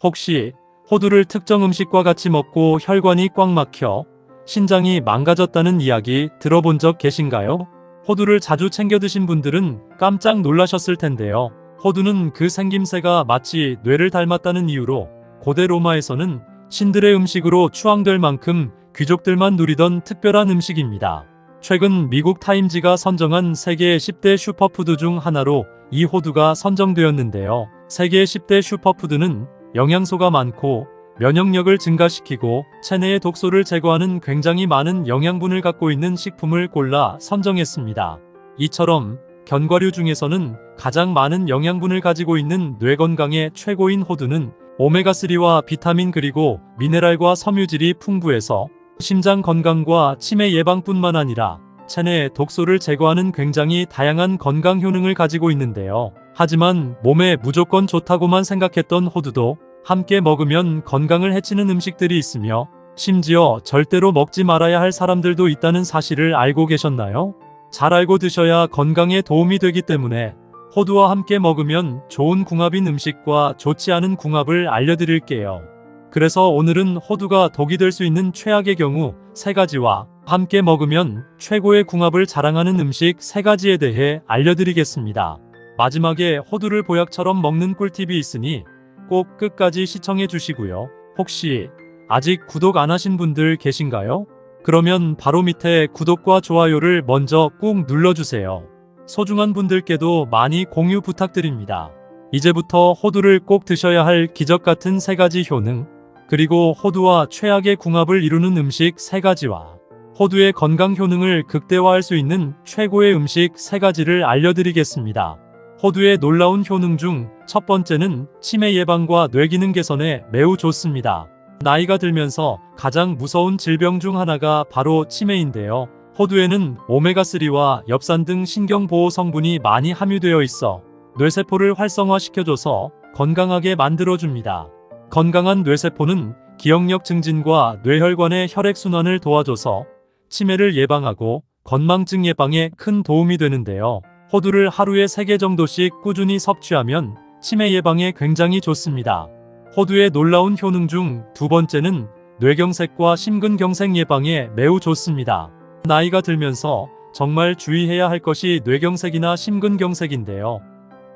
혹시 호두를 특정 음식과 같이 먹고 혈관이 꽉 막혀 신장이 망가졌다는 이야기 들어본 적 계신가요? 호두를 자주 챙겨 드신 분들은 깜짝 놀라셨을 텐데요. 호두는 그 생김새가 마치 뇌를 닮았다는 이유로 고대 로마에서는 신들의 음식으로 추앙될 만큼 귀족들만 누리던 특별한 음식입니다. 최근 미국 타임지가 선정한 세계 10대 슈퍼푸드 중 하나로 이 호두가 선정되었는데요. 세계 10대 슈퍼푸드는 영양소가 많고 면역력을 증가시키고 체내의 독소를 제거하는 굉장히 많은 영양분을 갖고 있는 식품을 골라 선정했습니다. 이처럼 견과류 중에서는 가장 많은 영양분을 가지고 있는 뇌 건강에 최고인 호두는 오메가3와 비타민 그리고 미네랄과 섬유질이 풍부해서 심장 건강과 치매 예방뿐만 아니라 체내 독소를 제거하는 굉장히 다양한 건강 효능을 가지고 있는데요. 하지만 몸에 무조건 좋다고만 생각했던 호두도 함께 먹으면 건강을 해치는 음식들이 있으며 심지어 절대로 먹지 말아야 할 사람들도 있다는 사실을 알고 계셨나요? 잘 알고 드셔야 건강에 도움이 되기 때문에 호두와 함께 먹으면 좋은 궁합인 음식과 좋지 않은 궁합을 알려드릴게요. 그래서 오늘은 호두가 독이 될 수 있는 최악의 경우 3가지와 함께 먹으면 최고의 궁합을 자랑하는 음식 3가지에 대해 알려드리겠습니다. 마지막에 호두를 보약처럼 먹는 꿀팁이 있으니 꼭 끝까지 시청해 주시고요. 혹시 아직 구독 안 하신 분들 계신가요? 그러면 바로 밑에 구독과 좋아요를 먼저 꾹 눌러주세요. 소중한 분들께도 많이 공유 부탁드립니다. 이제부터 호두를 꼭 드셔야 할 기적 같은 3가지 효능, 그리고 호두와 최악의 궁합을 이루는 음식 3가지와 호두의 건강 효능을 극대화할 수 있는 최고의 음식 3가지를 알려드리겠습니다. 호두의 놀라운 효능 중 첫 번째는 치매 예방과 뇌기능 개선에 매우 좋습니다. 나이가 들면서 가장 무서운 질병 중 하나가 바로 치매인데요. 호두에는 오메가3와 엽산 등 신경보호 성분이 많이 함유되어 있어 뇌세포를 활성화시켜줘서 건강하게 만들어줍니다. 건강한 뇌세포는 기억력 증진과 뇌혈관의 혈액순환을 도와줘서 치매를 예방하고 건망증 예방에 큰 도움이 되는데요. 호두를 하루에 3개 정도씩 꾸준히 섭취하면 치매 예방에 굉장히 좋습니다. 호두의 놀라운 효능 중 2번째는 뇌경색과 심근경색 예방에 매우 좋습니다. 나이가 들면서 정말 주의해야 할 것이 뇌경색이나 심근경색인데요.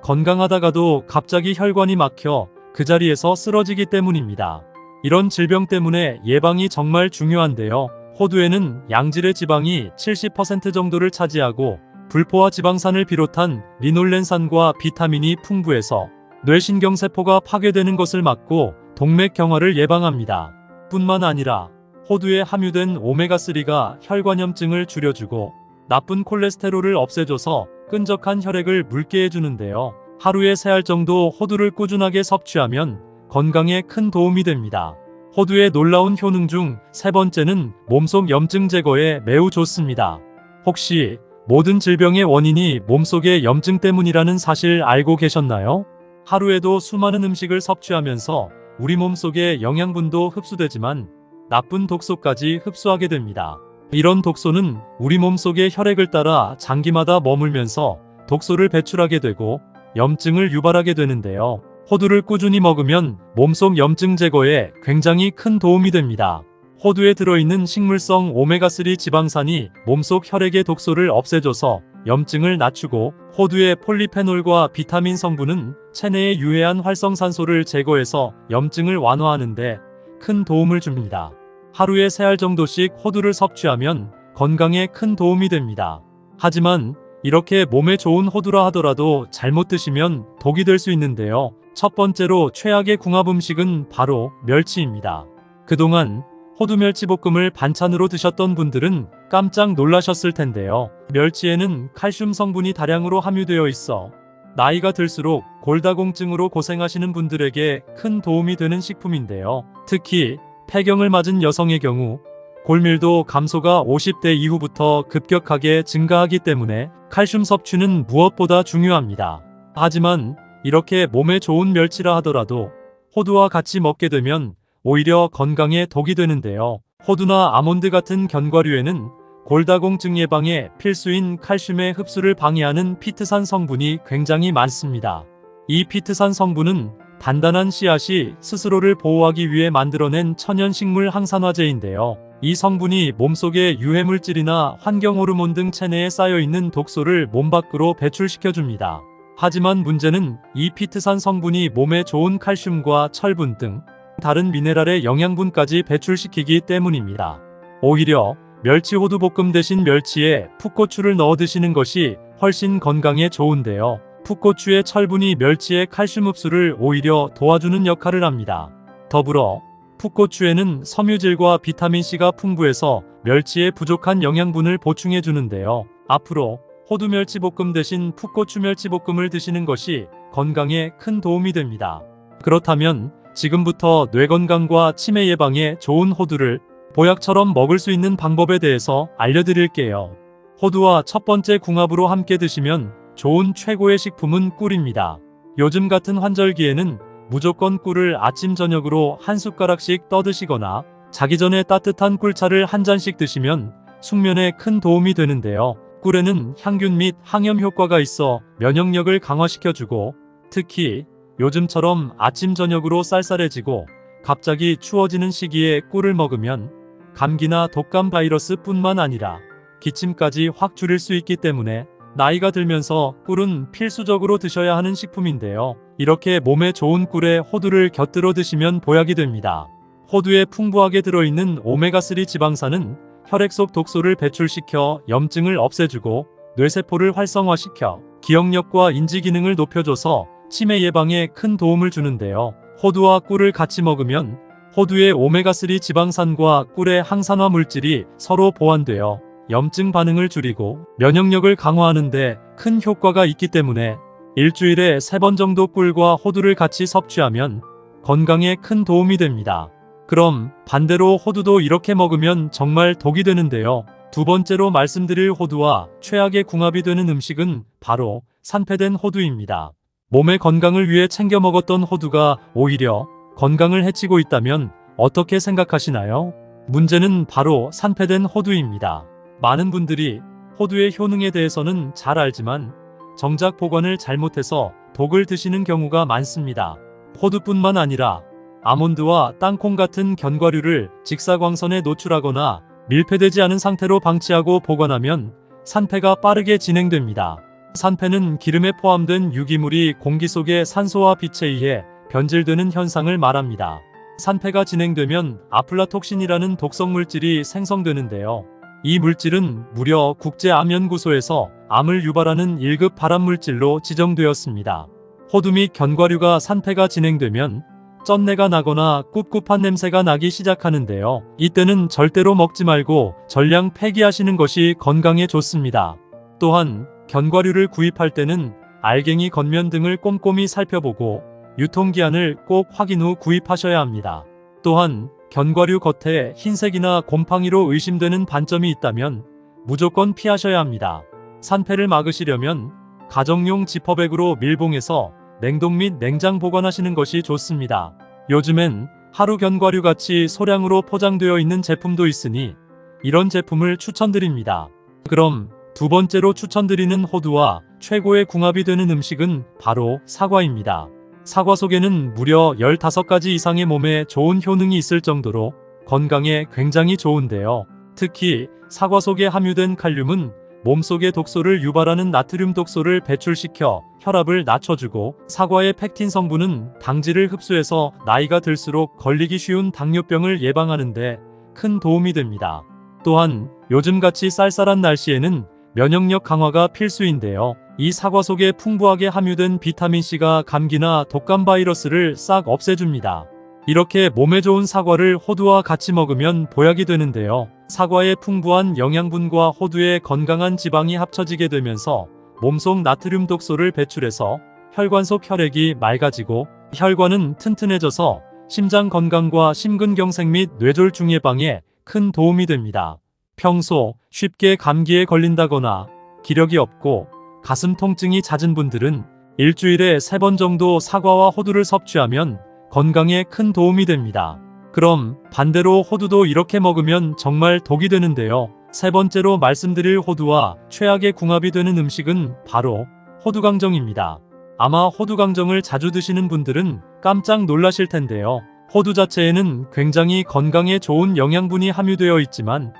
건강하다가도 갑자기 혈관이 막혀 그 자리에서 쓰러지기 때문입니다. 이런 질병 때문에 예방이 정말 중요한데요. 호두에는 양질의 지방이 70% 정도를 차지하고 불포화 지방산을 비롯한 리놀렌산과 비타민이 풍부해서 뇌신경세포가 파괴되는 것을 막고 동맥경화를 예방합니다. 뿐만 아니라 호두에 함유된 오메가3가 혈관염증을 줄여주고 나쁜 콜레스테롤을 없애줘서 끈적한 혈액을 묽게 해주는데요. 하루에 3알 정도 호두를 꾸준하게 섭취하면 건강에 큰 도움이 됩니다. 호두의 놀라운 효능 중 3번째는 몸속 염증 제거에 매우 좋습니다. 혹시 모든 질병의 원인이 몸속의 염증 때문이라는 사실 알고 계셨나요? 하루에도 수많은 음식을 섭취하면서 우리 몸속의 영양분도 흡수되지만 나쁜 독소까지 흡수하게 됩니다. 이런 독소는 우리 몸속의 혈액을 따라 장기마다 머물면서 독소를 배출하게 되고 염증을 유발하게 되는데요. 호두를 꾸준히 먹으면 몸속 염증 제거에 굉장히 큰 도움이 됩니다. 호두에 들어있는 식물성 오메가3 지방산이 몸속 혈액의 독소를 없애줘서 염증을 낮추고 호두의 폴리페놀과 비타민 성분은 체내의 유해한 활성산소를 제거해서 염증을 완화하는데 큰 도움을 줍니다. 하루에 3알 정도씩 호두를 섭취하면 건강에 큰 도움이 됩니다. 하지만 이렇게 몸에 좋은 호두라 하더라도 잘못 드시면 독이 될 수 있는데요. 첫 번째로 최악의 궁합 음식은 바로 멸치입니다. 그동안 호두 멸치볶음을 반찬으로 드셨던 분들은 깜짝 놀라셨을 텐데요. 멸치에는 칼슘 성분이 다량으로 함유되어 있어 나이가 들수록 골다공증으로 고생하시는 분들에게 큰 도움이 되는 식품인데요. 특히 폐경을 맞은 여성의 경우 골밀도 감소가 50대 이후부터 급격하게 증가하기 때문에 칼슘 섭취는 무엇보다 중요합니다. 하지만 이렇게 몸에 좋은 멸치라 하더라도 호두와 같이 먹게 되면 오히려 건강에 독이 되는데요. 호두나 아몬드 같은 견과류에는 골다공증 예방에 필수인 칼슘의 흡수를 방해하는 피트산 성분이 굉장히 많습니다. 이 피트산 성분은 단단한 씨앗이 스스로를 보호하기 위해 만들어낸 천연식물 항산화제인데요. 이 성분이 몸속의 유해물질이나 환경호르몬 등 체내에 쌓여있는 독소를 몸 밖으로 배출시켜줍니다. 하지만 문제는 이 피트산 성분이 몸에 좋은 칼슘과 철분 등 다른 미네랄의 영양분까지 배출시키기 때문입니다. 오히려 멸치호두 볶음 대신 멸치에 풋고추를 넣어 드시는 것이 훨씬 건강에 좋은데요. 풋고추의 철분이 멸치의 칼슘 흡수를 오히려 도와주는 역할을 합니다. 더불어 풋고추에는 섬유질과 비타민C가 풍부해서 멸치의 부족한 영양분을 보충해 주는데요. 앞으로 호두 멸치볶음 대신 풋고추 멸치볶음을 드시는 것이 건강에 큰 도움이 됩니다. 그렇다면 지금부터 뇌 건강과 치매 예방에 좋은 호두를 보약처럼 먹을 수 있는 방법에 대해서 알려드릴게요. 호두와 첫 번째 궁합으로 함께 드시면 좋은 최고의 식품은 꿀입니다. 요즘 같은 환절기에는 무조건 꿀을 아침 저녁으로 한 숟가락씩 떠드시거나 자기 전에 따뜻한 꿀차를 한 잔씩 드시면 숙면에 큰 도움이 되는데요. 꿀에는 향균 및 항염 효과가 있어 면역력을 강화시켜주고, 특히 요즘처럼 아침 저녁으로 쌀쌀해지고 갑자기 추워지는 시기에 꿀을 먹으면 감기나 독감 바이러스 뿐만 아니라 기침까지 확 줄일 수 있기 때문에 나이가 들면서 꿀은 필수적으로 드셔야 하는 식품인데요. 이렇게 몸에 좋은 꿀에 호두를 곁들여 드시면 보약이 됩니다. 호두에 풍부하게 들어있는 오메가3 지방산은 혈액 속 독소를 배출시켜 염증을 없애주고 뇌세포를 활성화시켜 기억력과 인지 기능을 높여줘서 치매 예방에 큰 도움을 주는데요. 호두와 꿀을 같이 먹으면 호두의 오메가3 지방산과 꿀의 항산화 물질이 서로 보완되어 염증 반응을 줄이고 면역력을 강화하는 데 큰 효과가 있기 때문에 일주일에 3번 정도 꿀과 호두를 같이 섭취하면 건강에 큰 도움이 됩니다. 그럼 반대로 호두도 이렇게 먹으면 정말 독이 되는데요. 두 번째로 말씀드릴 호두와 최악의 궁합이 되는 음식은 바로 산패된 호두입니다. 몸의 건강을 위해 챙겨 먹었던 호두가 오히려 건강을 해치고 있다면 어떻게 생각하시나요? 문제는 바로 산패된 호두입니다. 많은 분들이 호두의 효능에 대해서는 잘 알지만 정작 보관을 잘못해서 독을 드시는 경우가 많습니다. 호두뿐만 아니라 아몬드와 땅콩 같은 견과류를 직사광선에 노출하거나 밀폐되지 않은 상태로 방치하고 보관하면 산패가 빠르게 진행됩니다. 산패는 기름에 포함된 유기물이 공기 속의 산소와 빛에 의해 변질되는 현상을 말합니다. 산패가 진행되면 아플라톡신이라는 독성 물질이 생성되는데요. 이 물질은 무려 국제암연구소에서 암을 유발하는 1급 발암물질로 지정되었습니다. 호두 및 견과류가 산패가 진행되면 쩐내가 나거나 꿉꿉한 냄새가 나기 시작하는데요. 이때는 절대로 먹지 말고 전량 폐기하시는 것이 건강에 좋습니다. 또한 견과류를 구입할 때는 알갱이 겉면 등을 꼼꼼히 살펴보고 유통기한을 꼭 확인 후 구입하셔야 합니다. 또한 견과류 겉에 흰색이나 곰팡이로 의심되는 반점이 있다면 무조건 피하셔야 합니다. 산패를 막으시려면 가정용 지퍼백으로 밀봉해서 냉동 및 냉장 보관하시는 것이 좋습니다. 요즘엔 하루 견과류같이 소량으로 포장되어 있는 제품도 있으니 이런 제품을 추천드립니다. 그럼 두 번째로 추천드리는 호두와 최고의 궁합이 되는 음식은 바로 사과입니다. 사과 속에는 무려 15가지 이상의 몸에 좋은 효능이 있을 정도로 건강에 굉장히 좋은데요. 특히 사과 속에 함유된 칼륨은 몸속의 독소를 유발하는 나트륨 독소를 배출시켜 혈압을 낮춰주고, 사과의 펙틴 성분은 당질을 흡수해서 나이가 들수록 걸리기 쉬운 당뇨병을 예방하는 데 큰 도움이 됩니다. 또한 요즘같이 쌀쌀한 날씨에는 면역력 강화가 필수인데요. 이 사과 속에 풍부하게 함유된 비타민C가 감기나 독감 바이러스를 싹 없애줍니다. 이렇게 몸에 좋은 사과를 호두와 같이 먹으면 보약이 되는데요. 사과의 풍부한 영양분과 호두의 건강한 지방이 합쳐지게 되면서 몸속 나트륨 독소를 배출해서 혈관 속 혈액이 맑아지고 혈관은 튼튼해져서 심장 건강과 심근경색 및 뇌졸중 예방에 큰 도움이 됩니다. 평소 쉽게 감기에 걸린다거나 기력이 없고 가슴 통증이 잦은 분들은 일주일에 3번 정도 사과와 호두를 섭취하면 건강에 큰 도움이 됩니다. 그럼 반대로 호두도 이렇게 먹으면 정말 독이 되는데요. 세 번째로 말씀드릴 호두와 최악의 궁합이 되는 음식은 바로 호두강정입니다. 아마 호두강정을 자주 드시는 분들은 깜짝 놀라실 텐데요. 호두 자체에는 굉장히 건강에 좋은 영양분이 함유되어 있지만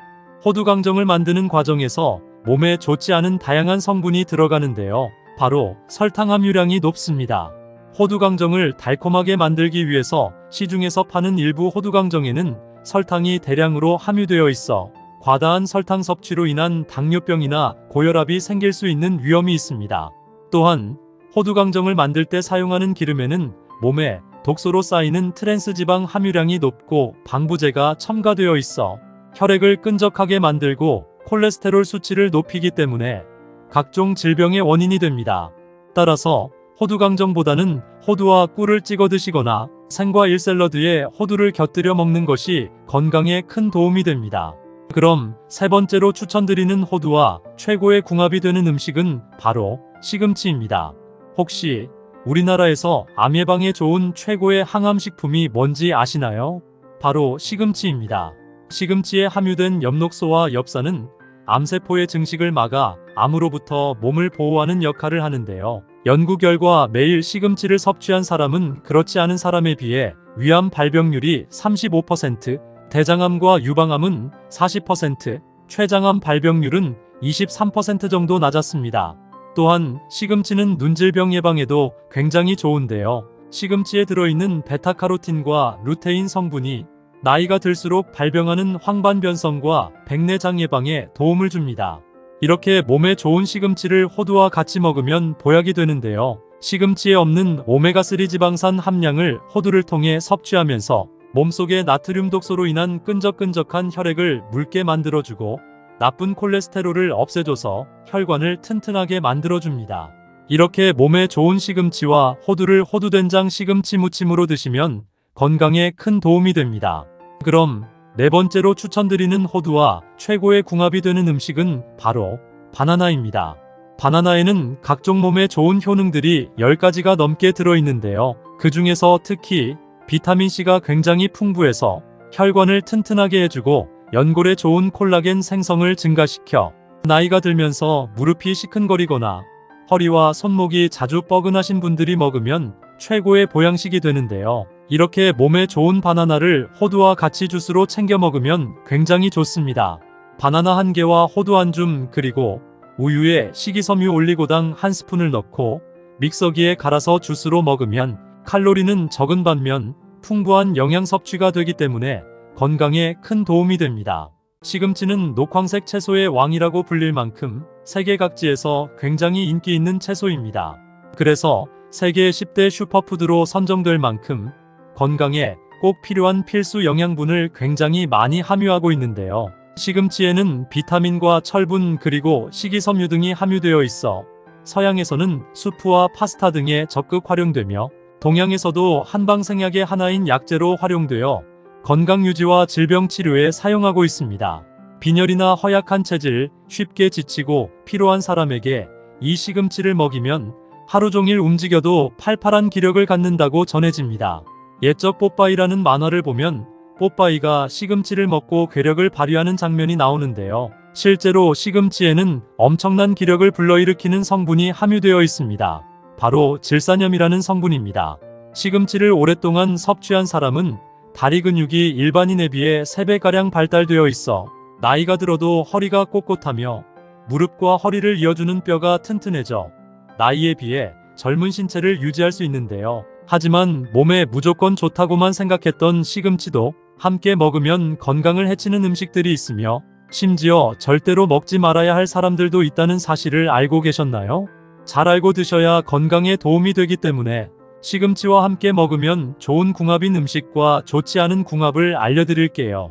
호두강정을 만드는 과정에서 몸에 좋지 않은 다양한 성분이 들어가는데요. 바로 설탕 함유량이 높습니다. 호두강정을 달콤하게 만들기 위해서 시중에서 파는 일부 호두강정에는 설탕이 대량으로 함유되어 있어 과다한 설탕 섭취로 인한 당뇨병이나 고혈압이 생길 수 있는 위험이 있습니다. 또한 호두강정을 만들 때 사용하는 기름에는 몸에 독소로 쌓이는 트랜스지방 함유량이 높고 방부제가 첨가되어 있어 혈액을 끈적하게 만들고 콜레스테롤 수치를 높이기 때문에 각종 질병의 원인이 됩니다. 따라서 호두강정보다는 호두와 꿀을 찍어 드시거나 생과일 샐러드에 호두를 곁들여 먹는 것이 건강에 큰 도움이 됩니다. 그럼 세 번째로 추천드리는 호두와 최고의 궁합이 되는 음식은 바로 시금치입니다. 혹시 우리나라에서 암 예방에 좋은 최고의 항암식품이 뭔지 아시나요? 바로 시금치입니다. 시금치에 함유된 엽록소와 엽산은 암세포의 증식을 막아 암으로부터 몸을 보호하는 역할을 하는데요. 연구 결과 매일 시금치를 섭취한 사람은 그렇지 않은 사람에 비해 위암 발병률이 35%, 대장암과 유방암은 40%, 췌장암 발병률은 23% 정도 낮았습니다. 또한 시금치는 눈질병 예방에도 굉장히 좋은데요. 시금치에 들어있는 베타카로틴과 루테인 성분이 나이가 들수록 발병하는 황반변성과 백내장 예방에 도움을 줍니다. 이렇게 몸에 좋은 시금치를 호두와 같이 먹으면 보약이 되는데요. 시금치에 없는 오메가3 지방산 함량을 호두를 통해 섭취하면서 몸속의 나트륨 독소로 인한 끈적끈적한 혈액을 묽게 만들어주고 나쁜 콜레스테롤을 없애줘서 혈관을 튼튼하게 만들어줍니다. 이렇게 몸에 좋은 시금치와 호두를 호두된장 시금치 무침으로 드시면 건강에 큰 도움이 됩니다. 그럼 네 번째로 추천드리는 호두와 최고의 궁합이 되는 음식은 바로 바나나입니다. 바나나에는 각종 몸에 좋은 효능들이 10가지가 넘게 들어있는데요. 그 중에서 특히 비타민C가 굉장히 풍부해서 혈관을 튼튼하게 해주고 연골에 좋은 콜라겐 생성을 증가시켜 나이가 들면서 무릎이 시큰거리거나 허리와 손목이 자주 뻐근하신 분들이 먹으면 최고의 보양식이 되는데요. 이렇게 몸에 좋은 바나나를 호두와 같이 주스로 챙겨 먹으면 굉장히 좋습니다. 바나나 1개와 호두 1줌 그리고 우유에 식이섬유 올리고당 1스푼을 넣고 믹서기에 갈아서 주스로 먹으면 칼로리는 적은 반면 풍부한 영양 섭취가 되기 때문에 건강에 큰 도움이 됩니다. 시금치는 녹황색 채소의 왕이라고 불릴 만큼 세계 각지에서 굉장히 인기 있는 채소입니다. 그래서 세계 10대 슈퍼푸드로 선정될 만큼 건강에 꼭 필요한 필수 영양분을 굉장히 많이 함유하고 있는데요. 시금치에는 비타민과 철분 그리고 식이섬유 등이 함유되어 있어 서양에서는 수프와 파스타 등에 적극 활용되며 동양에서도 한방생약의 하나인 약재로 활용되어 건강유지와 질병치료에 사용하고 있습니다. 빈혈이나 허약한 체질, 쉽게 지치고 피로한 사람에게 이 시금치를 먹이면 하루 종일 움직여도 팔팔한 기력을 갖는다고 전해집니다. 옛적 뽀빠이라는 만화를 보면 뽀빠이가 시금치를 먹고 괴력을 발휘하는 장면이 나오는데요. 실제로 시금치에는 엄청난 기력을 불러일으키는 성분이 함유되어 있습니다. 바로 질산염이라는 성분입니다. 시금치를 오랫동안 섭취한 사람은 다리 근육이 일반인에 비해 3배가량 발달되어 있어 나이가 들어도 허리가 꼿꼿하며 무릎과 허리를 이어주는 뼈가 튼튼해져 나이에 비해 젊은 신체를 유지할 수 있는데요. 하지만 몸에 무조건 좋다고만 생각했던 시금치도 함께 먹으면 건강을 해치는 음식들이 있으며 심지어 절대로 먹지 말아야 할 사람들도 있다는 사실을 알고 계셨나요? 잘 알고 드셔야 건강에 도움이 되기 때문에 시금치와 함께 먹으면 좋은 궁합인 음식과 좋지 않은 궁합을 알려드릴게요.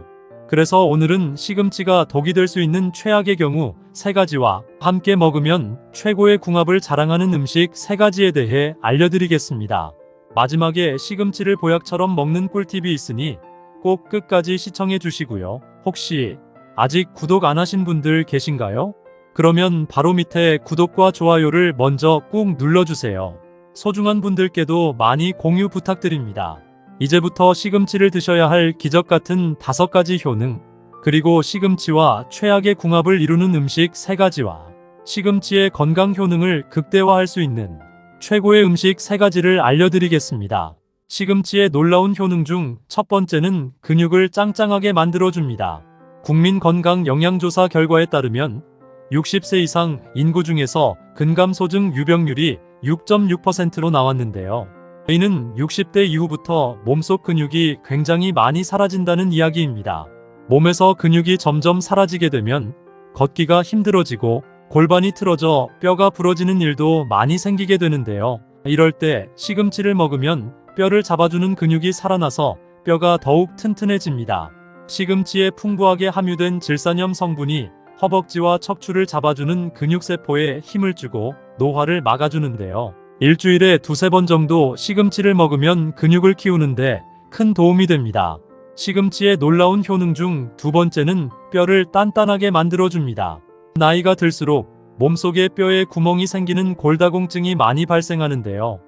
그래서 오늘은 시금치가 독이 될 수 있는 최악의 경우 3가지와 함께 먹으면 최고의 궁합을 자랑하는 음식 3가지에 대해 알려드리겠습니다. 마지막에 시금치를 보약처럼 먹는 꿀팁이 있으니 꼭 끝까지 시청해 주시고요. 혹시 아직 구독 안 하신 분들 계신가요? 그러면 바로 밑에 구독과 좋아요를 먼저 꾹 눌러주세요. 소중한 분들께도 많이 공유 부탁드립니다. 이제부터 시금치를 드셔야 할 기적같은 5가지 효능, 그리고 시금치와 최악의 궁합을 이루는 음식 3가지와 시금치의 건강 효능을 극대화할 수 있는 최고의 음식 3가지를 알려드리겠습니다. 시금치의 놀라운 효능 중 첫 번째는 근육을 짱짱하게 만들어줍니다. 국민건강영양조사 결과에 따르면 60세 이상 인구 중에서 근감소증 유병률이 6.6%로 나왔는데요. 이는 60대 이후부터 몸속 근육이 굉장히 많이 사라진다는 이야기입니다. 몸에서 근육이 점점 사라지게 되면 걷기가 힘들어지고 골반이 틀어져 뼈가 부러지는 일도 많이 생기게 되는데요. 이럴 때 시금치를 먹으면 뼈를 잡아주는 근육이 살아나서 뼈가 더욱 튼튼해집니다. 시금치에 풍부하게 함유된 질산염 성분이 허벅지와 척추를 잡아주는 근육세포에 힘을 주고 노화를 막아주는데요. 일주일에 2~3번 정도 시금치를 먹으면 근육을 키우는데 큰 도움이 됩니다. 시금치의 놀라운 효능 중 두 번째는 뼈를 단단하게 만들어줍니다. 나이가 들수록 몸속에 뼈에 구멍이 생기는 골다공증이 많이 발생하는데요.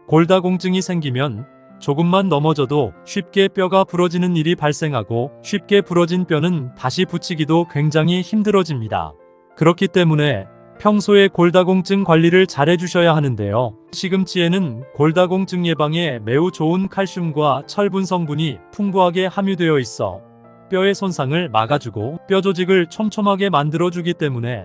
골다공증이 생기면 조금만 넘어져도 쉽게 뼈가 부러지는 일이 발생하고 쉽게 부러진 뼈는 다시 붙이기도 굉장히 힘들어집니다. 그렇기 때문에 평소에 골다공증 관리를 잘 해주셔야 하는데요. 시금치에는 골다공증 예방에 매우 좋은 칼슘과 철분 성분이 풍부하게 함유되어 있어 뼈의 손상을 막아주고 뼈 조직을 촘촘하게 만들어주기 때문에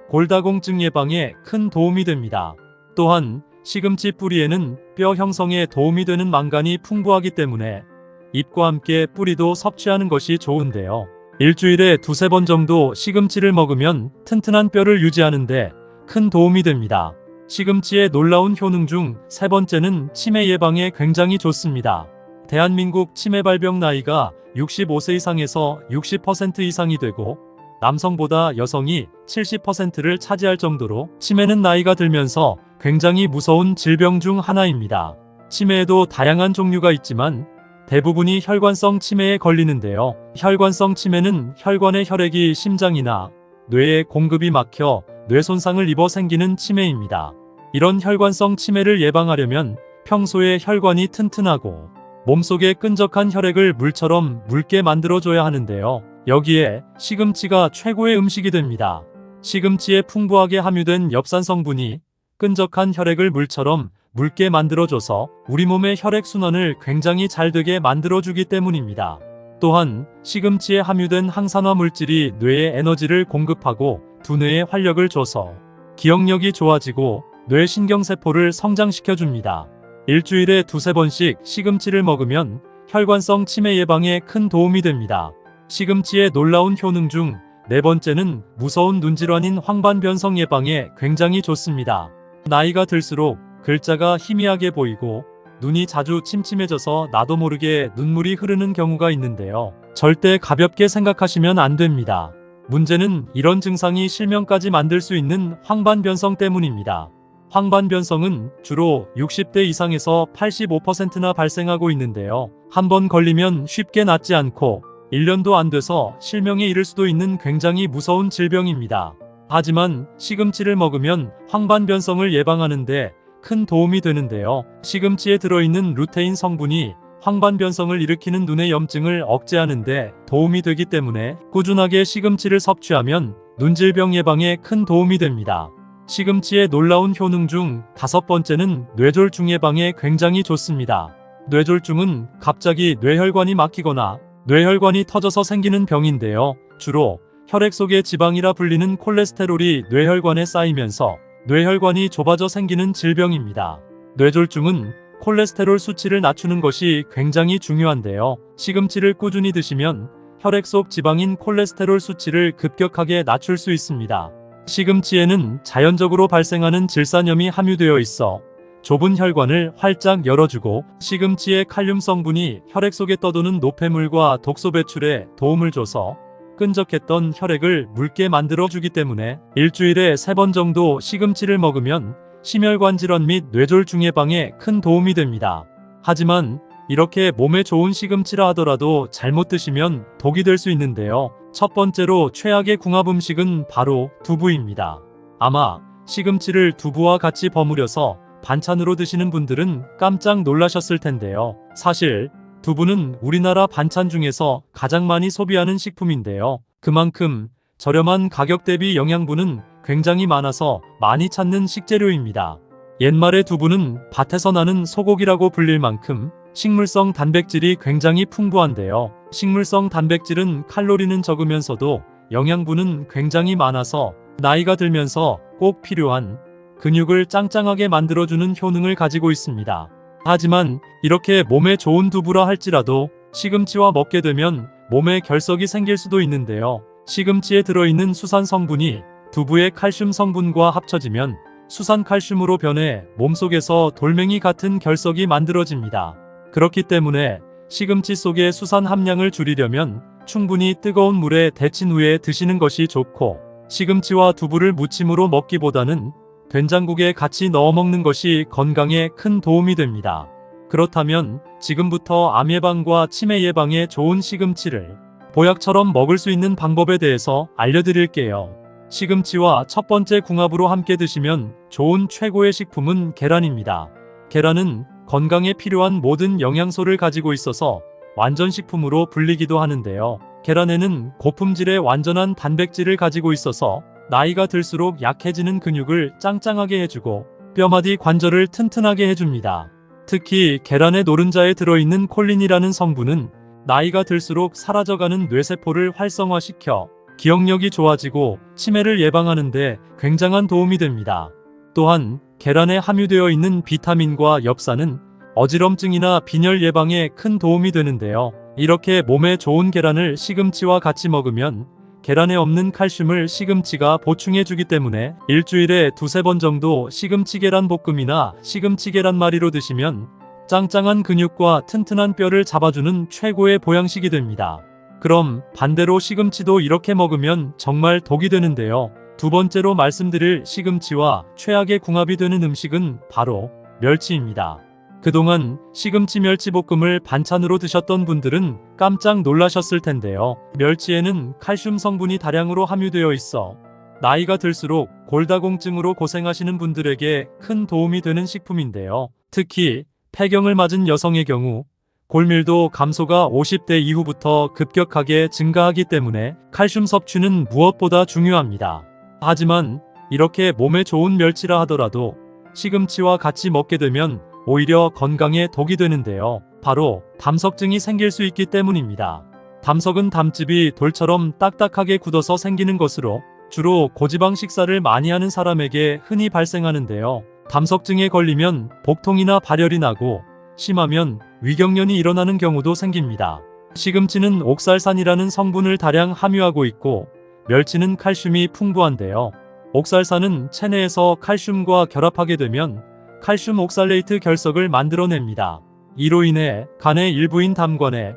골다공증 예방에 큰 도움이 됩니다. 또한 시금치 뿌리에는 뼈 형성에 도움이 되는 망간이 풍부하기 때문에 잎과 함께 뿌리도 섭취하는 것이 좋은데요. 일주일에 2~3번 정도 시금치를 먹으면 튼튼한 뼈를 유지하는데 큰 도움이 됩니다. 시금치의 놀라운 효능 중 세 번째는 치매 예방에 굉장히 좋습니다. 대한민국 치매 발병 나이가 65세 이상에서 60% 이상이 되고 남성보다 여성이 70%를 차지할 정도로 치매는 나이가 들면서 굉장히 무서운 질병 중 하나입니다. 치매에도 다양한 종류가 있지만 대부분이 혈관성 치매에 걸리는데요. 혈관성 치매는 혈관의 혈액이 심장이나 뇌에 공급이 막혀 뇌 손상을 입어 생기는 치매입니다. 이런 혈관성 치매를 예방하려면 평소에 혈관이 튼튼하고 몸속에 끈적한 혈액을 물처럼 묽게 만들어줘야 하는데요. 여기에 시금치가 최고의 음식이 됩니다. 시금치에 풍부하게 함유된 엽산 성분이 끈적한 혈액을 물처럼 묽게 만들어줘서 우리 몸의 혈액순환을 굉장히 잘 되게 만들어주기 때문입니다. 또한 시금치에 함유된 항산화 물질이 뇌에 에너지를 공급하고 두뇌에 활력을 줘서 기억력이 좋아지고 뇌 신경세포를 성장시켜줍니다. 일주일에 2~3번씩 시금치를 먹으면 혈관성 치매 예방에 큰 도움이 됩니다. 시금치의 놀라운 효능 중 네 번째는 무서운 눈질환인 황반변성 예방에 굉장히 좋습니다. 나이가 들수록 글자가 희미하게 보이고 눈이 자주 침침해져서 나도 모르게 눈물이 흐르는 경우가 있는데요. 절대 가볍게 생각하시면 안 됩니다. 문제는 이런 증상이 실명까지 만들 수 있는 황반변성 때문입니다. 황반변성은 주로 60대 이상에서 85%나 발생하고 있는데요. 한번 걸리면 쉽게 낫지 않고 1년도 안 돼서 실명에 이를 수도 있는 굉장히 무서운 질병입니다. 하지만 시금치를 먹으면 황반변성을 예방하는데 큰 도움이 되는데요. 시금치에 들어있는 루테인 성분이 황반변성을 일으키는 눈의 염증을 억제하는데 도움이 되기 때문에 꾸준하게 시금치를 섭취하면 눈질병 예방에 큰 도움이 됩니다. 시금치의 놀라운 효능 중 다섯 번째는 뇌졸중 예방에 굉장히 좋습니다. 뇌졸중은 갑자기 뇌혈관이 막히거나 뇌혈관이 터져서 생기는 병인데요. 주로 혈액 속의 지방이라 불리는 콜레스테롤이 뇌혈관에 쌓이면서 뇌혈관이 좁아져 생기는 질병입니다. 뇌졸중은 콜레스테롤 수치를 낮추는 것이 굉장히 중요한데요. 시금치를 꾸준히 드시면 혈액 속 지방인 콜레스테롤 수치를 급격하게 낮출 수 있습니다. 시금치에는 자연적으로 발생하는 질산염이 함유되어 있어 좁은 혈관을 활짝 열어주고 시금치의 칼륨 성분이 혈액 속에 떠도는 노폐물과 독소 배출에 도움을 줘서 끈적했던 혈액을 묽게 만들어주기 때문에 일주일에 3번 정도 시금치를 먹으면 심혈관 질환 및 뇌졸중 예방에 큰 도움이 됩니다. 하지만 이렇게 몸에 좋은 시금치라 하더라도 잘못 드시면 독이 될 수 있는데요. 첫 번째로 최악의 궁합 음식은 바로 두부입니다. 아마 시금치를 두부와 같이 버무려서 반찬으로 드시는 분들은 깜짝 놀라셨을 텐데요. 사실 두부는 우리나라 반찬 중에서 가장 많이 소비하는 식품인데요. 그만큼 저렴한 가격 대비 영양분은 굉장히 많아서 많이 찾는 식재료입니다. 옛말의 두부는 밭에서 나는 소고기라고 불릴 만큼 식물성 단백질이 굉장히 풍부한데요. 식물성 단백질은 칼로리는 적으면서도 영양분은 굉장히 많아서 나이가 들면서 꼭 필요한 근육을 짱짱하게 만들어주는 효능을 가지고 있습니다. 하지만 이렇게 몸에 좋은 두부라 할지라도 시금치와 먹게 되면 몸에 결석이 생길 수도 있는데요. 시금치에 들어있는 수산 성분이 두부의 칼슘 성분과 합쳐지면 수산칼슘으로 변해 몸속에서 돌멩이 같은 결석이 만들어집니다. 그렇기 때문에 시금치 속의 수산 함량을 줄이려면 충분히 뜨거운 물에 데친 후에 드시는 것이 좋고, 시금치와 두부를 무침으로 먹기보다는 된장국에 같이 넣어 먹는 것이 건강에 큰 도움이 됩니다. 그렇다면 지금부터 암 예방과 치매 예방에 좋은 시금치를 보약처럼 먹을 수 있는 방법에 대해서 알려드릴게요. 시금치와 첫 번째 궁합으로 함께 드시면 좋은 최고의 식품은 계란입니다. 계란은 건강에 필요한 모든 영양소를 가지고 있어서 완전식품으로 불리기도 하는데요. 계란에는 고품질의 완전한 단백질을 가지고 있어서 나이가 들수록 약해지는 근육을 짱짱하게 해주고 뼈마디 관절을 튼튼하게 해줍니다. 특히 계란의 노른자에 들어있는 콜린이라는 성분은 나이가 들수록 사라져가는 뇌세포를 활성화시켜 기억력이 좋아지고 치매를 예방하는 데 굉장한 도움이 됩니다. 또한 계란에 함유되어 있는 비타민과 엽산은 어지럼증이나 빈혈 예방에 큰 도움이 되는데요. 이렇게 몸에 좋은 계란을 시금치와 같이 먹으면 계란에 없는 칼슘을 시금치가 보충해주기 때문에 일주일에 두세 번 정도 시금치 계란 볶음이나 시금치 계란말이로 드시면 짱짱한 근육과 튼튼한 뼈를 잡아주는 최고의 보양식이 됩니다. 그럼 반대로 시금치도 이렇게 먹으면 정말 독이 되는데요. 두 번째로 말씀드릴 시금치와 최악의 궁합이 되는 음식은 바로 멸치입니다. 그동안 시금치 멸치볶음을 반찬으로 드셨던 분들은 깜짝 놀라셨을 텐데요. 멸치에는 칼슘 성분이 다량으로 함유되어 있어 나이가 들수록 골다공증으로 고생하시는 분들에게 큰 도움이 되는 식품인데요. 특히 폐경을 맞은 여성의 경우 골밀도 감소가 50대 이후부터 급격하게 증가하기 때문에 칼슘 섭취는 무엇보다 중요합니다. 하지만 이렇게 몸에 좋은 멸치라 하더라도 시금치와 같이 먹게 되면 오히려 건강에 독이 되는데요. 바로 담석증이 생길 수 있기 때문입니다. 담석은 담즙이 돌처럼 딱딱하게 굳어서 생기는 것으로 주로 고지방 식사를 많이 하는 사람에게 흔히 발생하는데요. 담석증에 걸리면 복통이나 발열이 나고 심하면 위경련이 일어나는 경우도 생깁니다. 시금치는 옥살산이라는 성분을 다량 함유하고 있고 멸치는 칼슘이 풍부한데요. 옥살산은 체내에서 칼슘과 결합하게 되면 칼슘 옥살레이트 결석을 만들어냅니다. 이로 인해 간의 일부인 담관에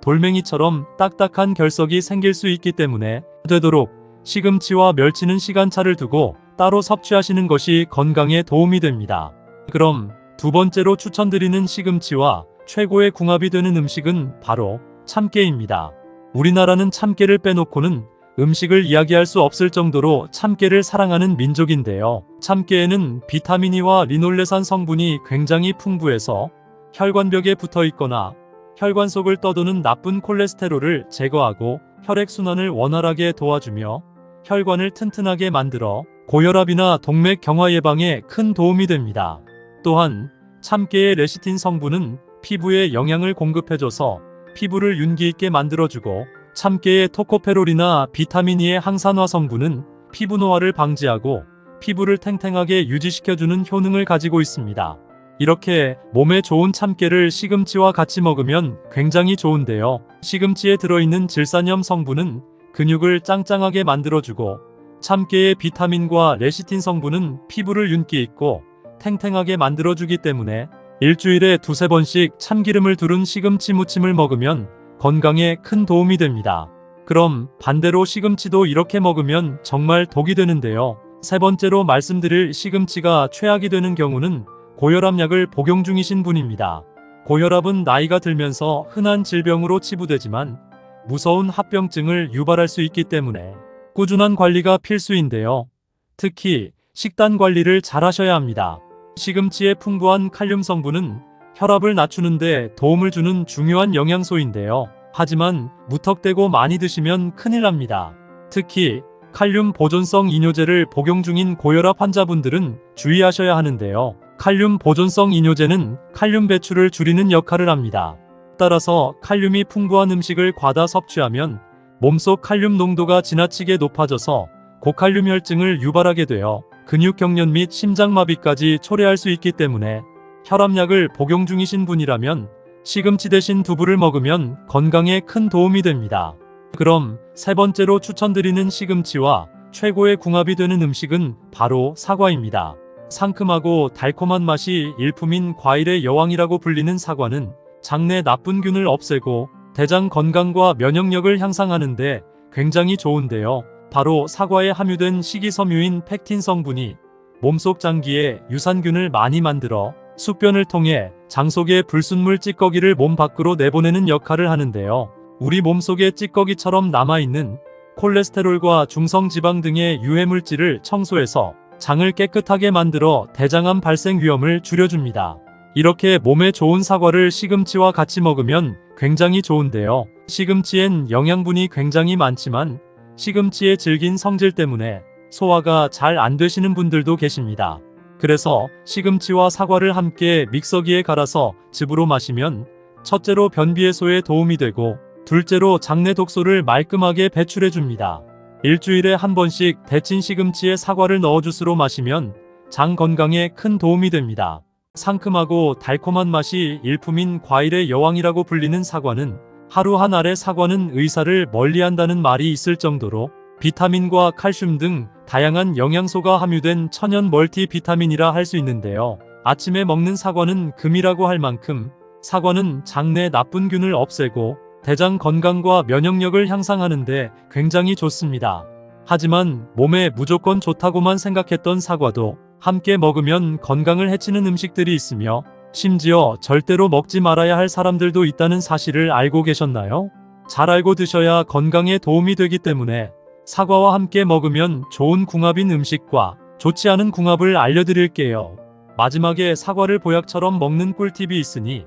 돌멩이처럼 딱딱한 결석이 생길 수 있기 때문에 되도록 시금치와 멸치는 시간차를 두고 따로 섭취하시는 것이 건강에 도움이 됩니다. 그럼 두 번째로 추천드리는 시금치와 최고의 궁합이 되는 음식은 바로 참깨입니다. 우리나라는 참깨를 빼놓고는 음식을 이야기할 수 없을 정도로 참깨를 사랑하는 민족인데요. 참깨에는 비타민 E와 리놀레산 성분이 굉장히 풍부해서 혈관벽에 붙어 있거나 혈관 속을 떠도는 나쁜 콜레스테롤을 제거하고 혈액순환을 원활하게 도와주며 혈관을 튼튼하게 만들어 고혈압이나 동맥 경화 예방에 큰 도움이 됩니다. 또한 참깨의 레시틴 성분은 피부에 영양을 공급해줘서 피부를 윤기 있게 만들어주고 참깨의 토코페롤이나 비타민 E의 항산화 성분은 피부 노화를 방지하고 피부를 탱탱하게 유지시켜주는 효능을 가지고 있습니다. 이렇게 몸에 좋은 참깨를 시금치와 같이 먹으면 굉장히 좋은데요. 시금치에 들어있는 질산염 성분은 근육을 짱짱하게 만들어주고 참깨의 비타민과 레시틴 성분은 피부를 윤기 있고 탱탱하게 만들어주기 때문에 일주일에 두세 번씩 참기름을 두른 시금치 무침을 먹으면 건강에 큰 도움이 됩니다. 그럼 반대로 시금치도 이렇게 먹으면 정말 독이 되는데요. 세 번째로 말씀드릴 시금치가 최악이 되는 경우는 고혈압약을 복용 중이신 분입니다. 고혈압은 나이가 들면서 흔한 질병으로 치부되지만 무서운 합병증을 유발할 수 있기 때문에 꾸준한 관리가 필수인데요. 특히 식단 관리를 잘 하셔야 합니다. 시금치의 풍부한 칼륨 성분은 혈압을 낮추는데 도움을 주는 중요한 영양소인데요. 하지만 무턱대고 많이 드시면 큰일 납니다. 특히 칼륨 보존성 이뇨제를 복용 중인 고혈압 환자분들은 주의하셔야 하는데요. 칼륨 보존성 이뇨제는 칼륨 배출을 줄이는 역할을 합니다. 따라서 칼륨이 풍부한 음식을 과다 섭취하면 몸속 칼륨 농도가 지나치게 높아져서 고칼륨 혈증을 유발하게 되어 근육경련 및 심장마비까지 초래할 수 있기 때문에 혈압약을 복용 중이신 분이라면 시금치 대신 두부를 먹으면 건강에 큰 도움이 됩니다. 그럼 세 번째로 추천드리는 시금치와 최고의 궁합이 되는 음식은 바로 사과입니다. 상큼하고 달콤한 맛이 일품인 과일의 여왕이라고 불리는 사과는 장내 나쁜 균을 없애고 대장 건강과 면역력을 향상하는 데 굉장히 좋은데요. 바로 사과에 함유된 식이섬유인 팩틴 성분이 몸속 장기에 유산균을 많이 만들어 숙변을 통해 장 속의 불순물 찌꺼기를 몸 밖으로 내보내는 역할을 하는데요. 우리 몸속에 찌꺼기처럼 남아있는 콜레스테롤과 중성지방 등의 유해물질을 청소해서 장을 깨끗하게 만들어 대장암 발생 위험을 줄여줍니다. 이렇게 몸에 좋은 사과를 시금치와 같이 먹으면 굉장히 좋은데요. 시금치엔 영양분이 굉장히 많지만 시금치의 질긴 성질 때문에 소화가 잘 안 되시는 분들도 계십니다. 그래서 시금치와 사과를 함께 믹서기에 갈아서 즙으로 마시면 첫째로 변비 해소에 도움이 되고 둘째로 장내 독소를 말끔하게 배출해줍니다. 일주일에 한 번씩 데친 시금치에 사과를 넣어 주스로 마시면 장 건강에 큰 도움이 됩니다. 상큼하고 달콤한 맛이 일품인 과일의 여왕이라고 불리는 사과는 하루 한 알의 사과는 의사를 멀리한다는 말이 있을 정도로 비타민과 칼슘 등 다양한 영양소가 함유된 천연 멀티비타민이라 할 수 있는데요. 아침에 먹는 사과는 금이라고 할 만큼 사과는 장내 나쁜 균을 없애고 대장 건강과 면역력을 향상하는 데 굉장히 좋습니다. 하지만 몸에 무조건 좋다고만 생각했던 사과도 함께 먹으면 건강을 해치는 음식들이 있으며 심지어 절대로 먹지 말아야 할 사람들도 있다는 사실을 알고 계셨나요? 잘 알고 드셔야 건강에 도움이 되기 때문에 사과와 함께 먹으면 좋은 궁합인 음식과 좋지 않은 궁합을 알려드릴게요. 마지막에 사과를 보약처럼 먹는 꿀팁이 있으니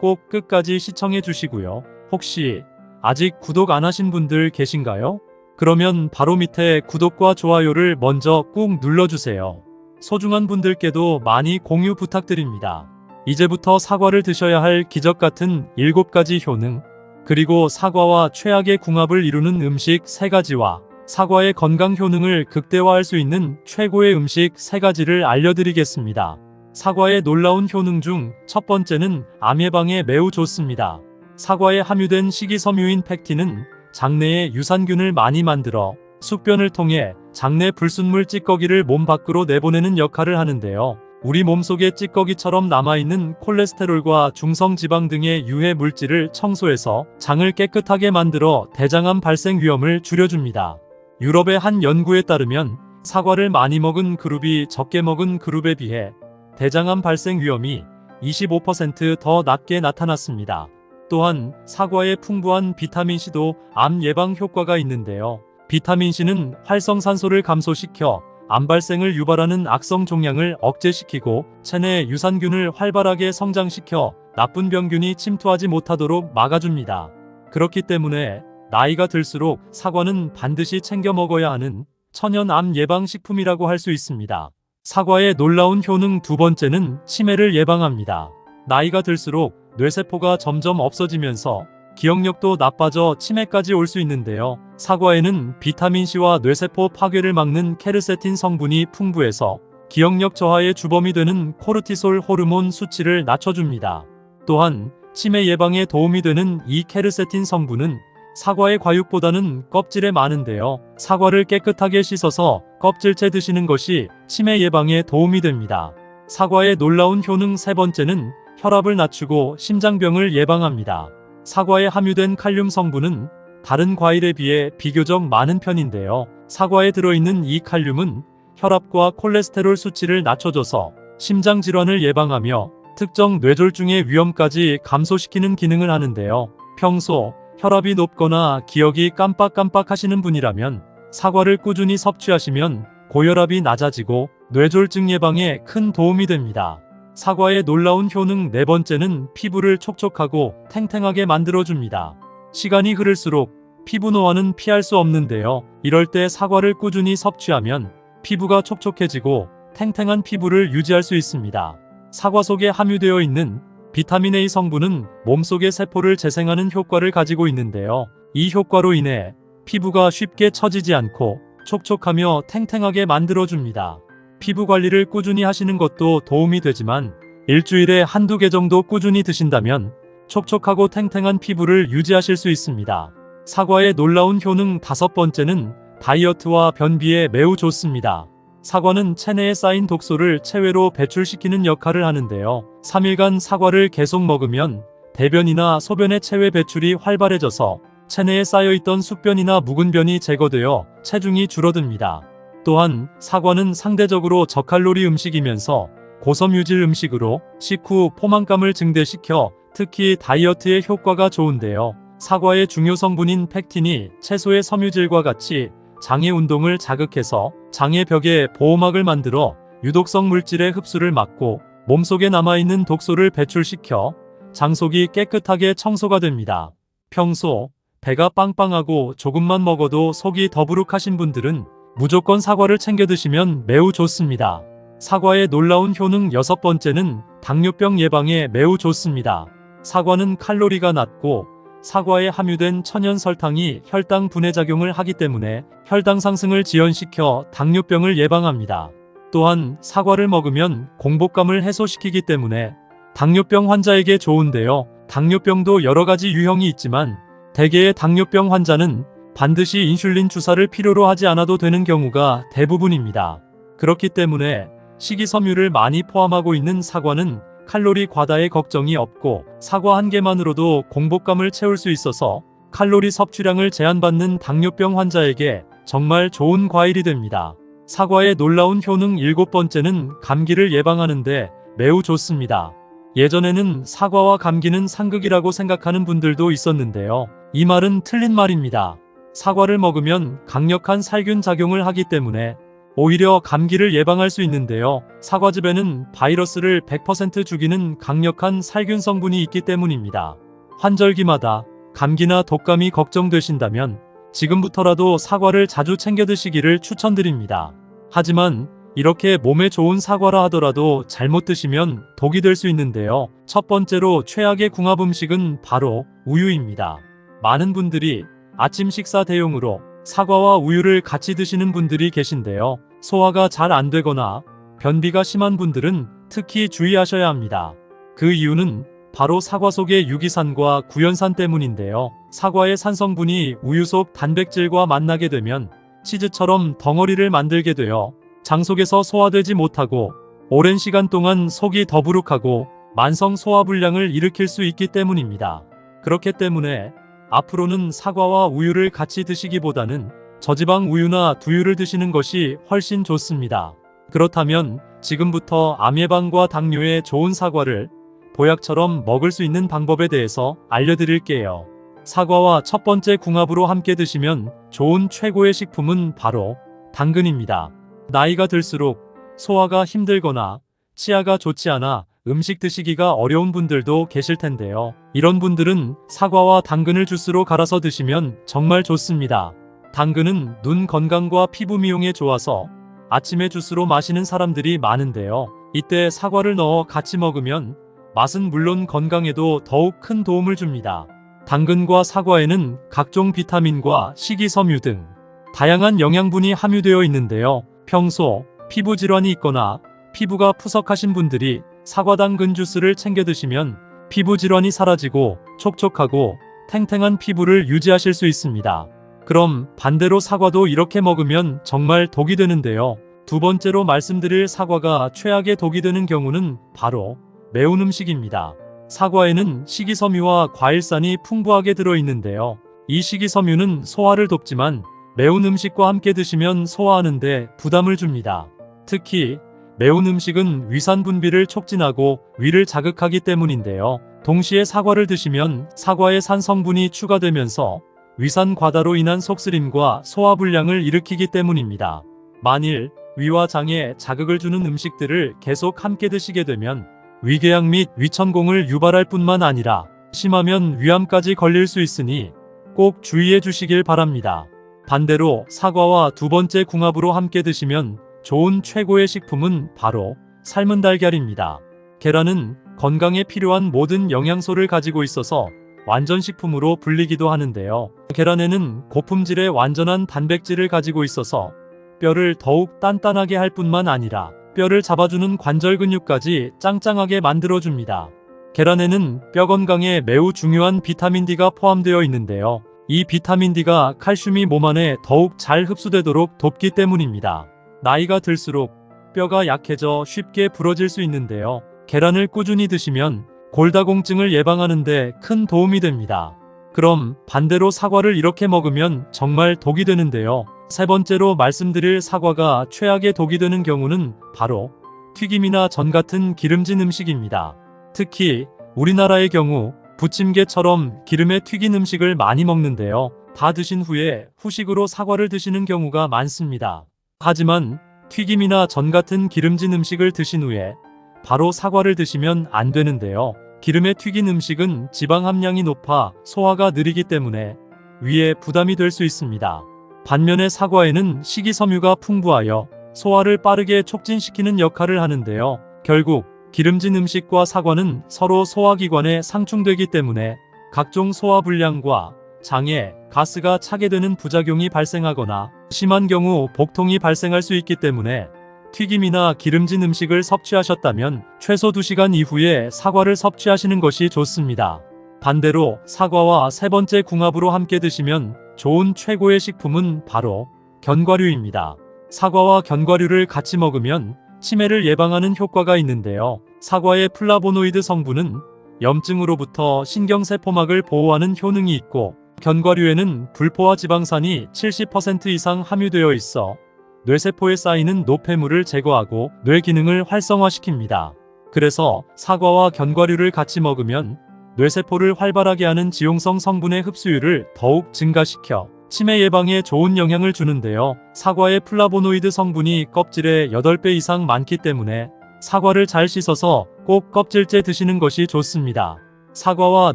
꼭 끝까지 시청해 주시고요. 혹시 아직 구독 안 하신 분들 계신가요? 그러면 바로 밑에 구독과 좋아요를 먼저 꾹 눌러주세요. 소중한 분들께도 많이 공유 부탁드립니다. 이제부터 사과를 드셔야 할 기적같은 7가지 효능, 그리고 사과와 최악의 궁합을 이루는 음식 3가지와 사과의 건강 효능을 극대화할 수 있는 최고의 음식 3가지를 알려드리겠습니다. 사과의 놀라운 효능 중 첫 번째는 암 예방에 매우 좋습니다. 사과에 함유된 식이섬유인 팩틴은 장내에 유산균을 많이 만들어 숙변을 통해 장내 불순물 찌꺼기를 몸 밖으로 내보내는 역할을 하는데요. 우리 몸속에 찌꺼기처럼 남아있는 콜레스테롤과 중성지방 등의 유해 물질을 청소해서 장을 깨끗하게 만들어 대장암 발생 위험을 줄여줍니다. 유럽의 한 연구에 따르면 사과를 많이 먹은 그룹이 적게 먹은 그룹에 비해 대장암 발생 위험이 25% 낮게 나타났습니다. 또한 사과에 풍부한 비타민C도 암 예방 효과가 있는데요. 비타민C는 활성산소를 감소시켜 암 발생을 유발하는 악성 종양을 억제시키고 체내 유산균을 활발하게 성장시켜 나쁜 병균이 침투하지 못하도록 막아줍니다. 그렇기 때문에 나이가 들수록 사과는 반드시 챙겨 먹어야 하는 천연 암 예방 식품이라고 할 수 있습니다. 사과의 놀라운 효능 두 번째는 치매를 예방합니다. 나이가 들수록 뇌세포가 점점 없어지면서 기억력도 나빠져 치매까지 올 수 있는데요. 사과에는 비타민C와 뇌세포 파괴를 막는 케르세틴 성분이 풍부해서 기억력 저하의 주범이 되는 코르티솔 호르몬 수치를 낮춰줍니다. 또한 치매 예방에 도움이 되는 이 케르세틴 성분은 사과의 과육보다는 껍질에 많은데요. 사과를 깨끗하게 씻어서 껍질째 드시는 것이 치매 예방에 도움이 됩니다. 사과의 놀라운 효능 세 번째는 혈압을 낮추고 심장병을 예방합니다. 사과에 함유된 칼륨 성분은 다른 과일에 비해 비교적 많은 편인데요. 사과에 들어있는 이 칼륨은 혈압과 콜레스테롤 수치를 낮춰줘서 심장질환을 예방하며 특정 뇌졸중의 위험까지 감소시키는 기능을 하는데요. 평소 혈압이 높거나 기억이 깜빡깜빡 하시는 분이라면 사과를 꾸준히 섭취하시면 고혈압이 낮아지고 뇌졸중 예방에 큰 도움이 됩니다. 사과의 놀라운 효능 네 번째는 피부를 촉촉하고 탱탱하게 만들어줍니다. 시간이 흐를수록 피부 노화는 피할 수 없는데요. 이럴 때 사과를 꾸준히 섭취하면 피부가 촉촉해지고 탱탱한 피부를 유지할 수 있습니다. 사과 속에 함유되어 있는 비타민 A 성분은 몸속의 세포를 재생하는 효과를 가지고 있는데요. 이 효과로 인해 피부가 쉽게 처지지 않고 촉촉하며 탱탱하게 만들어줍니다. 피부 관리를 꾸준히 하시는 것도 도움이 되지만 일주일에 한두 개 정도 꾸준히 드신다면 촉촉하고 탱탱한 피부를 유지하실 수 있습니다. 사과의 놀라운 효능 5번째는 다이어트와 변비에 매우 좋습니다. 사과는 체내에 쌓인 독소를 체외로 배출시키는 역할을 하는데요. 3일간 사과를 계속 먹으면 대변이나 소변의 체외 배출이 활발해져서 체내에 쌓여있던 숙변이나 묵은 변이 제거되어 체중이 줄어듭니다. 또한 사과는 상대적으로 저칼로리 음식이면서 고섬 유질 음식으로 식후 포만감을 증대시켜 특히 다이어트에 효과가 좋은데요. 사과의 중요 성분인 팩틴이 채소의 섬유질과 같이 장의 운동을 자극해서 장의 벽에 보호막을 만들어 유독성 물질의 흡수를 막고 몸속에 남아있는 독소를 배출시켜 장 속이 깨끗하게 청소가 됩니다. 평소 배가 빵빵하고 조금만 먹어도 속이 더부룩하신 분들은 무조건 사과를 챙겨 드시면 매우 좋습니다. 사과의 놀라운 효능 6번째는 당뇨병 예방에 매우 좋습니다. 사과는 칼로리가 낮고 사과에 함유된 천연 설탕이 혈당 분해 작용을 하기 때문에 혈당 상승을 지연시켜 당뇨병을 예방합니다. 또한 사과를 먹으면 공복감을 해소시키기 때문에 당뇨병 환자에게 좋은데요. 당뇨병도 여러 가지 유형이 있지만 대개의 당뇨병 환자는 반드시 인슐린 주사를 필요로 하지 않아도 되는 경우가 대부분입니다. 그렇기 때문에 식이섬유를 많이 포함하고 있는 사과는 칼로리 과다의 걱정이 없고 사과 한 개만으로도 공복감을 채울 수 있어서 칼로리 섭취량을 제한받는 당뇨병 환자에게 정말 좋은 과일이 됩니다. 사과의 놀라운 효능 7번째는 감기를 예방하는데 매우 좋습니다. 예전에는 사과와 감기는 상극이라고 생각하는 분들도 있었는데요. 이 말은 틀린 말입니다. 사과를 먹으면 강력한 살균 작용을 하기 때문에 오히려 감기를 예방할 수 있는데요. 사과즙에는 바이러스를 100% 죽이는 강력한 살균 성분이 있기 때문입니다. 환절기마다 감기나 독감이 걱정되신다면 지금부터라도 사과를 자주 챙겨 드시기를 추천드립니다. 하지만 이렇게 몸에 좋은 사과라 하더라도 잘못 드시면 독이 될 수 있는데요. 첫 번째로 최악의 궁합 음식은 바로 우유입니다. 많은 분들이 아침 식사 대용으로 사과와 우유를 같이 드시는 분들이 계신데요. 소화가 잘 안 되거나 변비가 심한 분들은 특히 주의하셔야 합니다. 그 이유는 바로 사과 속의 유기산과 구연산 때문인데요. 사과의 산성분이 우유 속 단백질과 만나게 되면 치즈처럼 덩어리를 만들게 되어 장 속에서 소화되지 못하고 오랜 시간 동안 속이 더부룩하고 만성 소화불량을 일으킬 수 있기 때문입니다. 그렇기 때문에 앞으로는 사과와 우유를 같이 드시기보다는 저지방 우유나 두유를 드시는 것이 훨씬 좋습니다. 그렇다면 지금부터 암 예방과 당뇨에 좋은 사과를 보약처럼 먹을 수 있는 방법에 대해서 알려드릴게요. 사과와 첫 번째 궁합으로 함께 드시면 좋은 최고의 식품은 바로 당근입니다. 나이가 들수록 소화가 힘들거나 치아가 좋지 않아 음식 드시기가 어려운 분들도 계실 텐데요. 이런 분들은 사과와 당근을 주스로 갈아서 드시면 정말 좋습니다. 당근은 눈 건강과 피부 미용에 좋아서 아침에 주스로 마시는 사람들이 많은데요. 이때 사과를 넣어 같이 먹으면 맛은 물론 건강에도 더욱 큰 도움을 줍니다. 당근과 사과에는 각종 비타민과 식이섬유 등 다양한 영양분이 함유되어 있는데요. 평소 피부 질환이 있거나 피부가 푸석하신 분들이 사과 당근 주스를 챙겨 드시면 피부 질환이 사라지고 촉촉하고 탱탱한 피부를 유지하실 수 있습니다. 그럼 반대로 사과도 이렇게 먹으면 정말 독이 되는데요. 두 번째로 말씀드릴 사과가 최악의 독이 되는 경우는 바로 매운 음식입니다. 사과에는 식이섬유와 과일산이 풍부하게 들어있는데요. 이 식이섬유는 소화를 돕지만 매운 음식과 함께 드시면 소화하는데 부담을 줍니다. 특히 매운 음식은 위산 분비를 촉진하고 위를 자극하기 때문인데요. 동시에 사과를 드시면 사과의 산 성분이 추가되면서 위산 과다로 인한 속쓰림과 소화불량을 일으키기 때문입니다. 만일 위와 장에 자극을 주는 음식들을 계속 함께 드시게 되면 위궤양 및 위천공을 유발할 뿐만 아니라 심하면 위암까지 걸릴 수 있으니 꼭 주의해 주시길 바랍니다. 반대로 사과와 두 번째 궁합으로 함께 드시면 좋은 최고의 식품은 바로 삶은 달걀입니다. 계란은 건강에 필요한 모든 영양소를 가지고 있어서 완전식품으로 불리기도 하는데요. 계란에는 고품질의 완전한 단백질을 가지고 있어서 뼈를 더욱 단단하게 할 뿐만 아니라 뼈를 잡아주는 관절 근육까지 짱짱하게 만들어줍니다. 계란에는 뼈 건강에 매우 중요한 비타민 D가 포함되어 있는데요. 이 비타민 D가 칼슘이 몸 안에 더욱 잘 흡수되도록 돕기 때문입니다. 나이가 들수록 뼈가 약해져 쉽게 부러질 수 있는데요. 계란을 꾸준히 드시면 골다공증을 예방하는 데 큰 도움이 됩니다. 그럼 반대로 사과를 이렇게 먹으면 정말 독이 되는데요. 세 번째로 말씀드릴 사과가 최악의 독이 되는 경우는 바로 튀김이나 전 같은 기름진 음식입니다. 특히 우리나라의 경우 부침개처럼 기름에 튀긴 음식을 많이 먹는데요. 다 드신 후에 후식으로 사과를 드시는 경우가 많습니다. 하지만 튀김이나 전 같은 기름진 음식을 드신 후에 바로 사과를 드시면 안 되는데요. 기름에 튀긴 음식은 지방 함량이 높아 소화가 느리기 때문에 위에 부담이 될 수 있습니다. 반면에 사과에는 식이섬유가 풍부하여 소화를 빠르게 촉진시키는 역할을 하는데요. 결국 기름진 음식과 사과는 서로 소화기관에 상충되기 때문에 각종 소화불량과 장에 가스가 차게 되는 부작용이 발생하거나 심한 경우 복통이 발생할 수 있기 때문에 튀김이나 기름진 음식을 섭취하셨다면 최소 2시간 이후에 사과를 섭취하시는 것이 좋습니다. 반대로 사과와 세 번째 궁합으로 함께 드시면 좋은 최고의 식품은 바로 견과류입니다. 사과와 견과류를 같이 먹으면 치매를 예방하는 효과가 있는데요. 사과의 플라보노이드 성분은 염증으로부터 신경세포막을 보호하는 효능이 있고, 견과류에는 불포화 지방산이 70% 이상 함유되어 있어 뇌세포에 쌓이는 노폐물을 제거하고 뇌 기능을 활성화시킵니다. 그래서 사과와 견과류를 같이 먹으면 뇌세포를 활발하게 하는 지용성 성분의 흡수율을 더욱 증가시켜 치매 예방에 좋은 영향을 주는데요. 사과의 플라보노이드 성분이 껍질에 8배 이상 많기 때문에 사과를 잘 씻어서 꼭 껍질째 드시는 것이 좋습니다. 사과와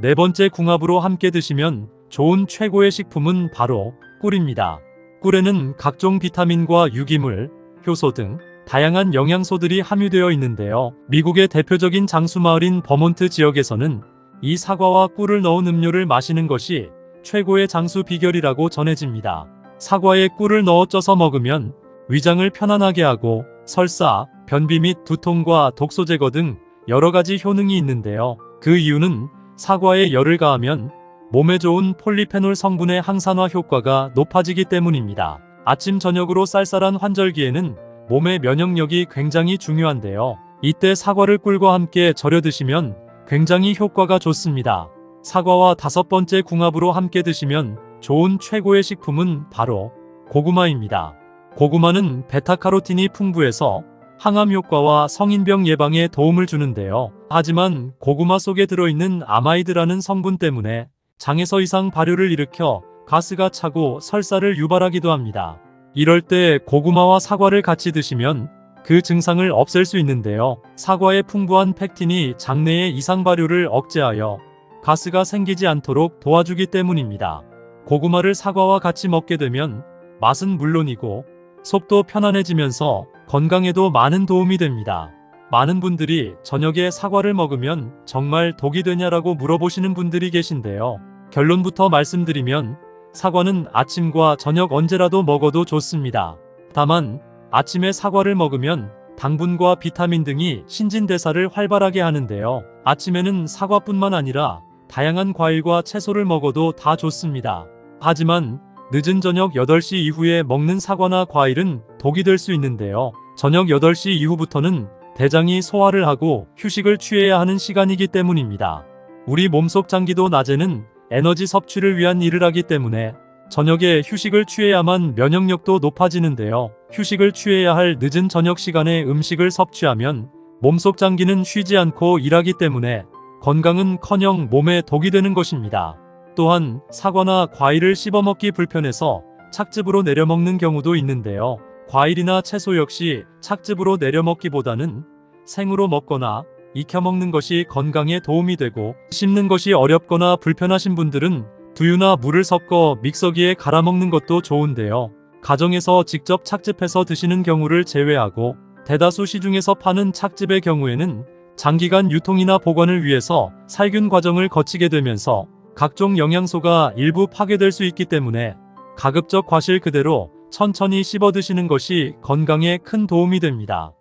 네 번째 궁합으로 함께 드시면 좋은 최고의 식품은 바로 꿀입니다. 꿀에는 각종 비타민과 유기물, 효소 등 다양한 영양소들이 함유되어 있는데요. 미국의 대표적인 장수마을인 버몬트 지역에서는 이 사과와 꿀을 넣은 음료를 마시는 것이 최고의 장수 비결이라고 전해집니다. 사과에 꿀을 넣어 쪄서 먹으면 위장을 편안하게 하고 설사, 변비 및 두통과 독소 제거 등 여러 가지 효능이 있는데요. 그 이유는 사과에 열을 가하면 몸에 좋은 폴리페놀 성분의 항산화 효과가 높아지기 때문입니다. 아침 저녁으로 쌀쌀한 환절기에는 몸의 면역력이 굉장히 중요한데요. 이때 사과를 꿀과 함께 절여 드시면 굉장히 효과가 좋습니다. 사과와 다섯 번째 궁합으로 함께 드시면 좋은 최고의 식품은 바로 고구마입니다. 고구마는 베타카로틴이 풍부해서 항암 효과와 성인병 예방에 도움을 주는데요. 하지만 고구마 속에 들어있는 아마이드라는 성분 때문에 장에서 이상 발효를 일으켜 가스가 차고 설사를 유발하기도 합니다. 이럴 때 고구마와 사과를 같이 드시면 그 증상을 없앨 수 있는데요. 사과의 풍부한 펙틴이 장내의 이상 발효를 억제하여 가스가 생기지 않도록 도와주기 때문입니다. 고구마를 사과와 같이 먹게 되면 맛은 물론이고 속도 편안해지면서 건강에도 많은 도움이 됩니다. 많은 분들이 저녁에 사과를 먹으면 정말 독이 되냐라고 물어보시는 분들이 계신데요. 결론부터 말씀드리면 사과는 아침과 저녁 언제라도 먹어도 좋습니다. 다만 아침에 사과를 먹으면 당분과 비타민 등이 신진대사를 활발하게 하는데요. 아침에는 사과뿐만 아니라 다양한 과일과 채소를 먹어도 다 좋습니다. 하지만 늦은 저녁 8시 이후에 먹는 사과나 과일은 독이 될 수 있는데요. 저녁 8시 이후부터는 대장이 소화를 하고 휴식을 취해야 하는 시간이기 때문입니다. 우리 몸속 장기도 낮에는 에너지 섭취를 위한 일을 하기 때문에 저녁에 휴식을 취해야만 면역력도 높아지는데요. 휴식을 취해야 할 늦은 저녁 시간에 음식을 섭취하면 몸속 장기는 쉬지 않고 일하기 때문에 건강은커녕 몸에 독이 되는 것입니다. 또한 사과나 과일을 씹어먹기 불편해서 착즙으로 내려먹는 경우도 있는데요. 과일이나 채소 역시 착즙으로 내려먹기보다는 생으로 먹거나 익혀 먹는 것이 건강에 도움이 되고, 씹는 것이 어렵거나 불편하신 분들은 두유나 물을 섞어 믹서기에 갈아 먹는 것도 좋은데요. 가정에서 직접 착즙해서 드시는 경우를 제외하고 대다수 시중에서 파는 착즙의 경우에는 장기간 유통이나 보관을 위해서 살균 과정을 거치게 되면서 각종 영양소가 일부 파괴될 수 있기 때문에 가급적 과실 그대로 천천히 씹어 드시는 것이 건강에 큰 도움이 됩니다.